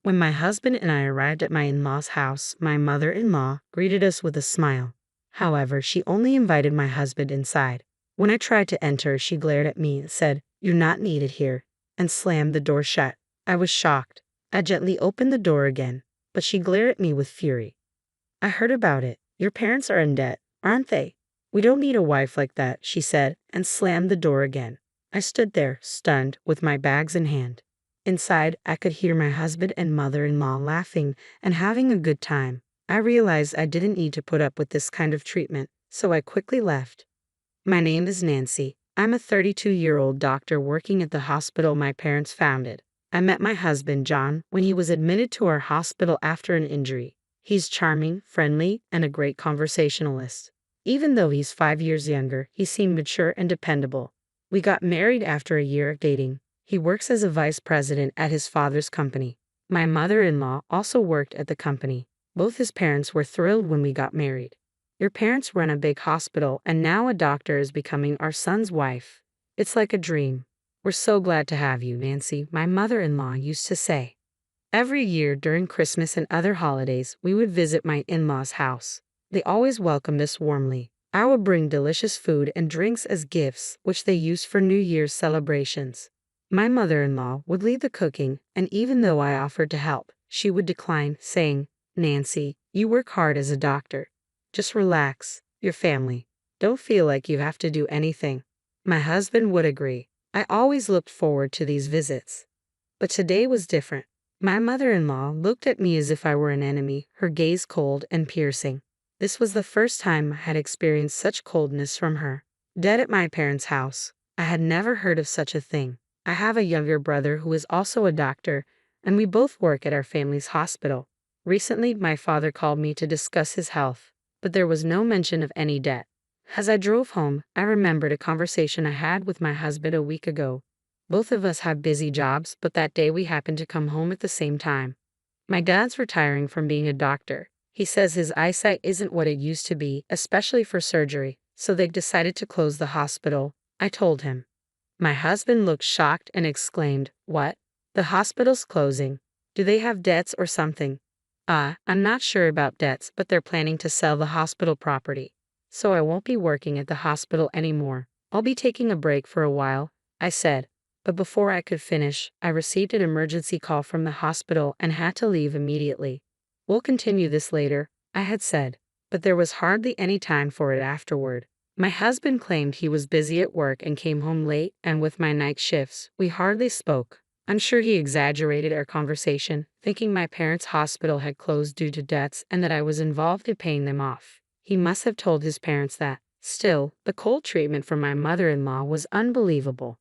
When my husband and I arrived at my in-laws' house, my mother-in-law greeted us with a smile. However, she only invited my husband inside. When I tried to enter, she glared at me and said, "You're not needed here," and slammed the door shut. I was shocked. I gently opened the door again, but she glared at me with fury. "I heard about it. Your parents are in debt, aren't they? We don't need a wife like that," she said, and slammed the door again. I stood there, stunned, with my bags in hand. Inside, I could hear my husband and mother-in-law laughing and having a good time. I realized I didn't need to put up with this kind of treatment, so I quickly left. My name is Nancy. I'm a 32-year-old doctor working at the hospital my parents founded. I met my husband, John, when he was admitted to our hospital after an injury. He's charming, friendly, and a great conversationalist. Even though he's 5 years younger, he seemed mature and dependable. We got married after a year of dating. He works as a vice president at his father's company. My mother-in-law also worked at the company. Both his parents were thrilled when we got married. Your parents run a big hospital, and now a doctor is becoming our son's wife. It's like a dream. We're so glad to have you, Nancy, my mother-in-law used to say. Every year during Christmas and other holidays, we would visit my in-laws' house. They always welcomed us warmly. I would bring delicious food and drinks as gifts, which they used for New Year's celebrations. My mother-in-law would lead the cooking, and even though I offered to help, she would decline, saying, "Nancy, you work hard as a doctor. Just relax. Your family. Don't feel like you have to do anything." My husband would agree. I always looked forward to these visits. But today was different. My mother-in-law looked at me as if I were an enemy, her gaze cold and piercing. This was the first time I had experienced such coldness from her. Dead at my parents' house. I had never heard of such a thing. I have a younger brother who is also a doctor, and we both work at our family's hospital. Recently, my father called me to discuss his health, but there was no mention of any debt. As I drove home, I remembered a conversation I had with my husband a week ago. Both of us have busy jobs, but that day we happened to come home at the same time. My dad's retiring from being a doctor. He says his eyesight isn't what it used to be, especially for surgery, so they've decided to close the hospital. I told him. My husband looked shocked and exclaimed, "What? The hospital's closing? Do they have debts or something?" I'm not sure about debts, but they're planning to sell the hospital property. So I won't be working at the hospital anymore. I'll be taking a break for a while, I said. But before I could finish, I received an emergency call from the hospital and had to leave immediately. "We'll continue this later," I had said, but there was hardly any time for it afterward. My husband claimed he was busy at work and came home late, and with my night shifts, we hardly spoke. I'm sure he exaggerated our conversation, thinking my parents' hospital had closed due to debts and that I was involved in paying them off. He must have told his parents that. Still, the cold treatment from my mother-in-law was unbelievable.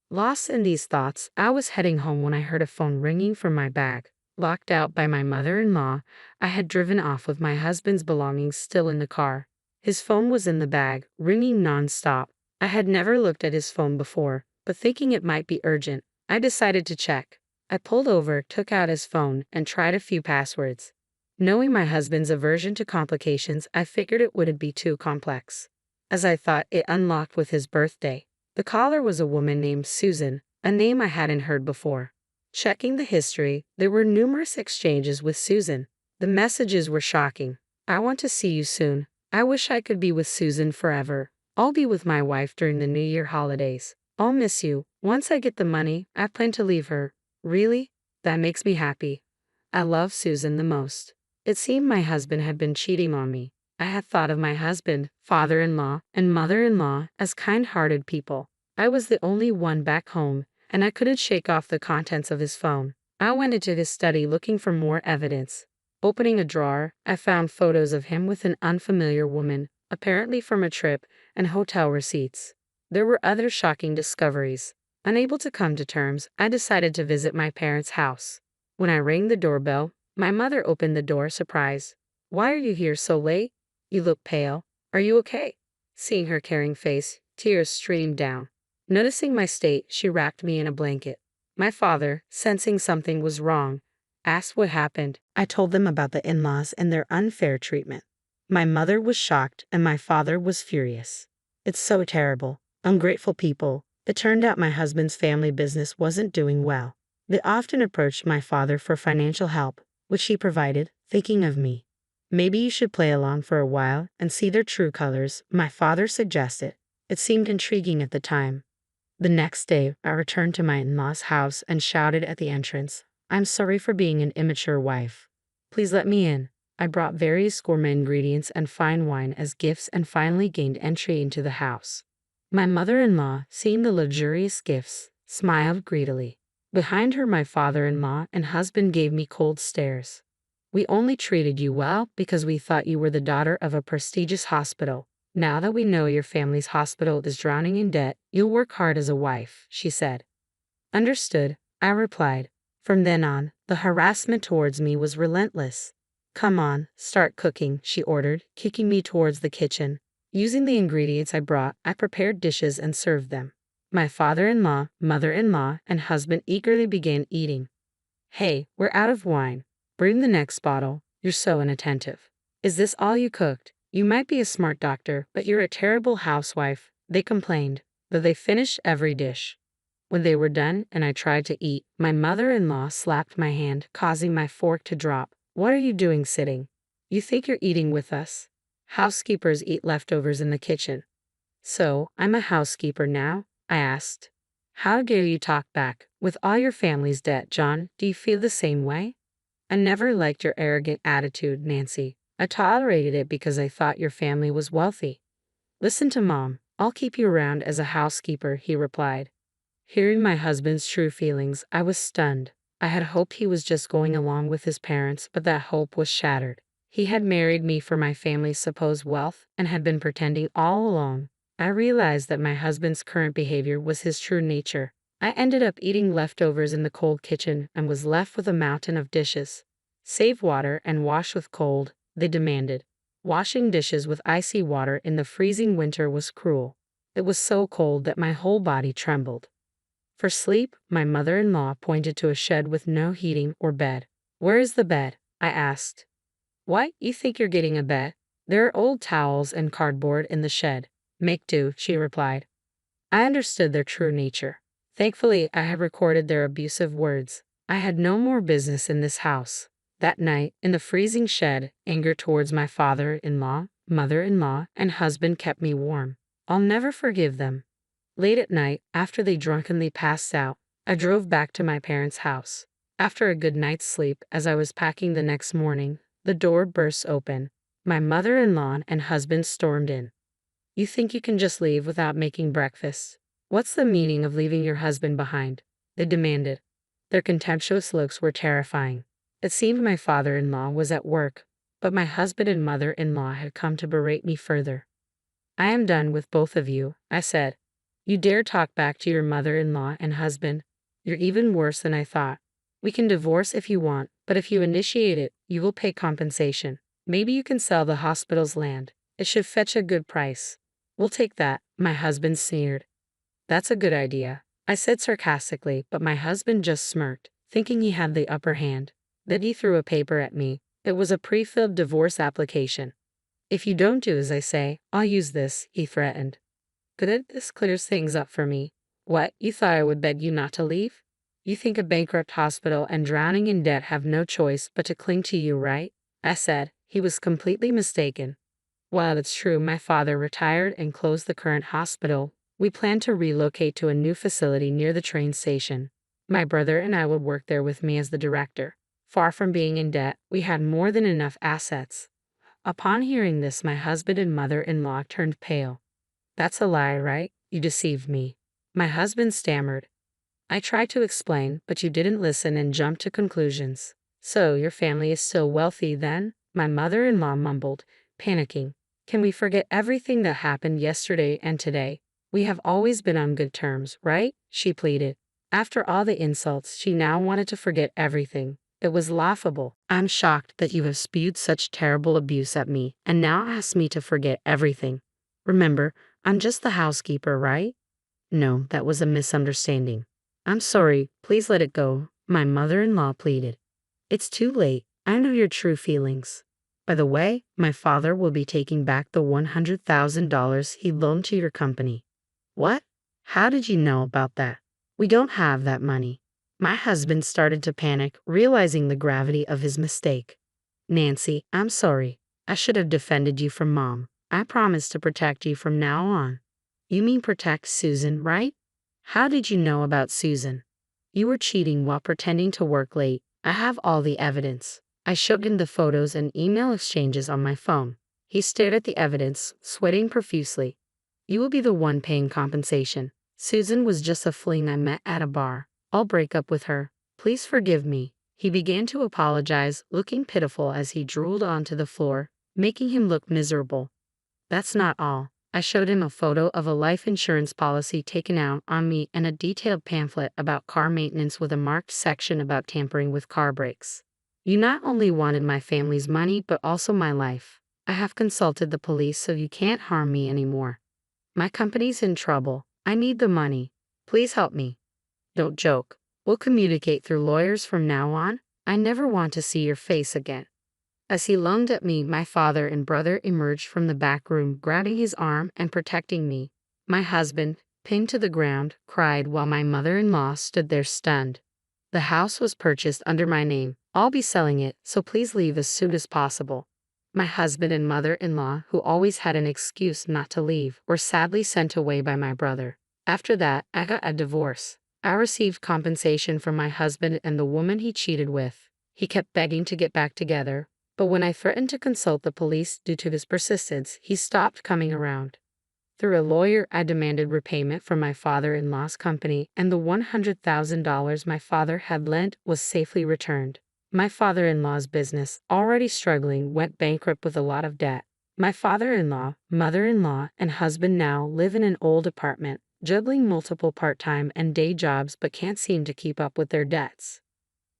Lost in these thoughts, I was heading home when I heard a phone ringing from my bag. Locked out by my mother-in-law, I had driven off with my husband's belongings still in the car. His phone was in the bag, ringing non-stop. I had never looked at his phone before, but thinking it might be urgent, I decided to check. I pulled over, took out his phone, and tried a few passwords. Knowing my husband's aversion to complications, I figured it wouldn't be too complex. As I thought, it unlocked with his birthday. The caller was a woman named Susan, a name I hadn't heard before. Checking the history, there were numerous exchanges with Susan. The messages were shocking. "I want to see you soon. I wish I could be with Susan forever. I'll be with my wife during the New Year holidays. I'll miss you. Once I get the money, I plan to leave her." Really? That makes me happy. I love Susan the most. It seemed my husband had been cheating on me. I had thought of my husband, father-in-law, and mother-in-law as kind-hearted people. I was the only one back home, and I couldn't shake off the contents of his phone. I went into his study looking for more evidence. Opening a drawer, I found photos of him with an unfamiliar woman, apparently from a trip, and hotel receipts. There were other shocking discoveries. Unable to come to terms, I decided to visit my parents' house. When I rang the doorbell, my mother opened the door, surprised. "Why are you here so late? You look pale. Are you okay?" Seeing her caring face, tears streamed down. Noticing my state, she wrapped me in a blanket. My father, sensing something was wrong, asked what happened. I told them about the in-laws and their unfair treatment. My mother was shocked and my father was furious. "It's so terrible. Ungrateful people. It turned out my husband's family business wasn't doing well. They often approached my father for financial help, which he provided, thinking of me. Maybe you should play along for a while and see their true colors, my father suggested. It seemed intriguing at the time. The next day, I returned to my in-laws' house and shouted at the entrance, "I'm sorry for being an immature wife. Please let me in." I brought various gourmet ingredients and fine wine as gifts and finally gained entry into the house. My mother-in-law, seeing the luxurious gifts, smiled greedily. Behind her, my father-in-law and husband gave me cold stares. "We only treated you well because we thought you were the daughter of a prestigious hospital. Now that we know your family's hospital is drowning in debt, you'll work hard as a wife," she said. "Understood," I replied. From then on, the harassment towards me was relentless. "Come on, start cooking," she ordered, kicking me towards the kitchen. Using the ingredients I brought, I prepared dishes and served them. My father-in-law, mother-in-law, and husband eagerly began eating. "Hey, we're out of wine. Bring the next bottle. You're so inattentive. Is this all you cooked? You might be a smart doctor, but you're a terrible housewife," they complained, though they finished every dish. When they were done and I tried to eat, my mother-in-law slapped my hand, causing my fork to drop. "What are you doing sitting? You think you're eating with us? Housekeepers eat leftovers in the kitchen." "So, I'm a housekeeper now?" I asked. "How dare you talk back? With all your family's debt, John, do you feel the same way?" "I never liked your arrogant attitude, Nancy. I tolerated it because I thought your family was wealthy." "Listen to Mom. I'll keep you around as a housekeeper," he replied. Hearing my husband's true feelings, I was stunned. I had hoped he was just going along with his parents, but that hope was shattered. He had married me for my family's supposed wealth and had been pretending all along. I realized that my husband's current behavior was his true nature. I ended up eating leftovers in the cold kitchen and was left with a mountain of dishes. "Save water and wash with cold," they demanded. Washing dishes with icy water in the freezing winter was cruel. It was so cold that my whole body trembled. For sleep, my mother-in-law pointed to a shed with no heating or bed. "Where is the bed?" I asked. "What, you think you're getting a bed? There are old towels and cardboard in the shed. Make do," she replied. I understood their true nature. Thankfully, I had recorded their abusive words. I had no more business in this house. That night, in the freezing shed, anger towards my father-in-law, mother-in-law, and husband kept me warm. I'll never forgive them. Late at night, after they drunkenly passed out, I drove back to my parents' house. After a good night's sleep, as I was packing the next morning, the door burst open. My mother-in-law and husband stormed in. "You think you can just leave without making breakfast? What's the meaning of leaving your husband behind?" they demanded. Their contemptuous looks were terrifying. It seemed my father-in-law was at work, but my husband and mother-in-law had come to berate me further. "I am done with both of you," I said. "You dare talk back to your mother-in-law and husband? You're even worse than I thought. We can divorce if you want, but if you initiate it, you will pay compensation. Maybe you can sell the hospital's land. It should fetch a good price." "We'll take that," my husband sneered. "That's a good idea," I said sarcastically, but my husband just smirked, thinking he had the upper hand. Then he threw a paper at me. It was a pre-filled divorce application. "If you don't do as I say, I'll use this," he threatened. "Good, this clears things up for me. What, you thought I would beg you not to leave? You think a bankrupt hospital and drowning in debt have no choice but to cling to you, right?" I said. He was completely mistaken. While it's true my father retired and closed the current hospital, we planned to relocate to a new facility near the train station. My brother and I would work there with me as the director. Far from being in debt, we had more than enough assets. Upon hearing this, my husband and mother-in-law turned pale. "That's a lie, right? You deceived me." My husband stammered. "I tried to explain, but you didn't listen and jumped to conclusions." "So your family is still wealthy then?" my mother-in-law mumbled, panicking. "Can we forget everything that happened yesterday and today? We have always been on good terms, right?" she pleaded. After all the insults, she now wanted to forget everything. It was laughable. "I'm shocked that you have spewed such terrible abuse at me and now ask me to forget everything. Remember, I'm just the housekeeper, right?" "No, that was a misunderstanding." "I'm sorry, please let it go," my mother-in-law pleaded. "It's too late. I know your true feelings. By the way, my father will be taking back the $100,000 he loaned to your company." "What? How did you know about that?" "We don't have that money." My husband started to panic, realizing the gravity of his mistake. Nancy, I'm sorry. I should have defended you from Mom. I promise to protect you from now on. You mean protect Susan, right? How did you know about Susan? You were cheating while pretending to work late. I have all the evidence. I showed him the photos and email exchanges on my phone. He stared at the evidence, sweating profusely. You will be the one paying compensation. Susan was just a fling I met at a bar. I'll break up with her. Please forgive me. He began to apologize, looking pitiful as he drooled onto the floor, making him look miserable. That's not all. I showed him a photo of a life insurance policy taken out on me and a detailed pamphlet about car maintenance with a marked section about tampering with car brakes. You not only wanted my family's money but also my life. I have consulted the police so you can't harm me anymore. My company's in trouble. I need the money. Please help me. Don't joke. We'll communicate through lawyers from now on. I never want to see your face again. As he lunged at me, my father and brother emerged from the back room, grabbing his arm and protecting me. My husband, pinned to the ground, cried while my mother-in-law stood there stunned. The house was purchased under my name. I'll be selling it, so please leave as soon as possible. My husband and mother-in-law, who always had an excuse not to leave, were sadly sent away by my brother. After that, I got a divorce. I received compensation from my husband and the woman he cheated with. He kept begging to get back together, but when I threatened to consult the police due to his persistence, he stopped coming around. Through a lawyer, I demanded repayment from my father-in-law's company, and the $100,000 my father had lent was safely returned. My father-in-law's business, already struggling, went bankrupt with a lot of debt. My father-in-law, mother-in-law, and husband now live in an old apartment, juggling multiple part-time and day jobs but can't seem to keep up with their debts.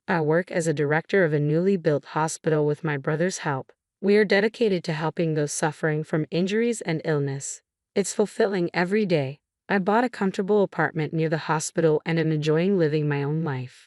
I work as a director of a newly built hospital with my brother's help. We are dedicated to helping those suffering from injuries and illness. It's fulfilling every day. I bought a comfortable apartment near the hospital and am enjoying living my own life.